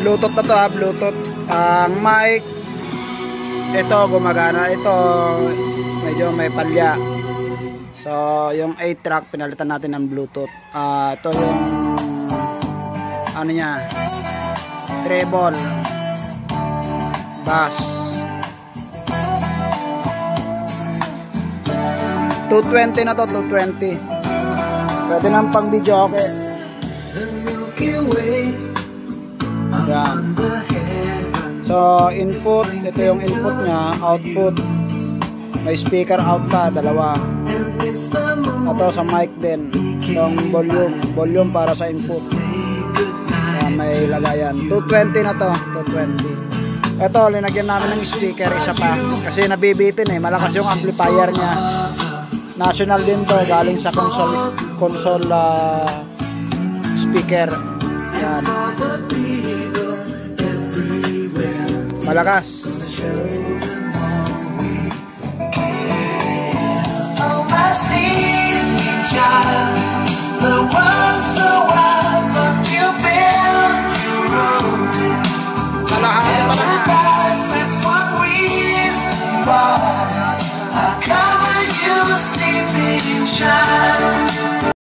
Bluetooth na to ha, Bluetooth. Ang mic, ito gumagana. Ito medyo may palya. So yung 8-track pinalitan natin ng Bluetooth. Ito yung ano niya, treble, bass. 220 na to, 220. Pwede nang pang video, okay. Yan. So input, ito yung input nya, output. May speaker out pa, dalawa. Ito sa mic din. Yung volume para sa input. Yan, may lagayan. 220 na to, 220. Ito, linagyan namin ng speaker, isa pa. Kasi nabibitin eh, malakas yung amplifier nya. National din to, galing sa console speaker. Yan. Malakas. Oh, my sleepy child, the world so wide, but you built your own. Paradise, that's one reason why I cover you, sleeping child.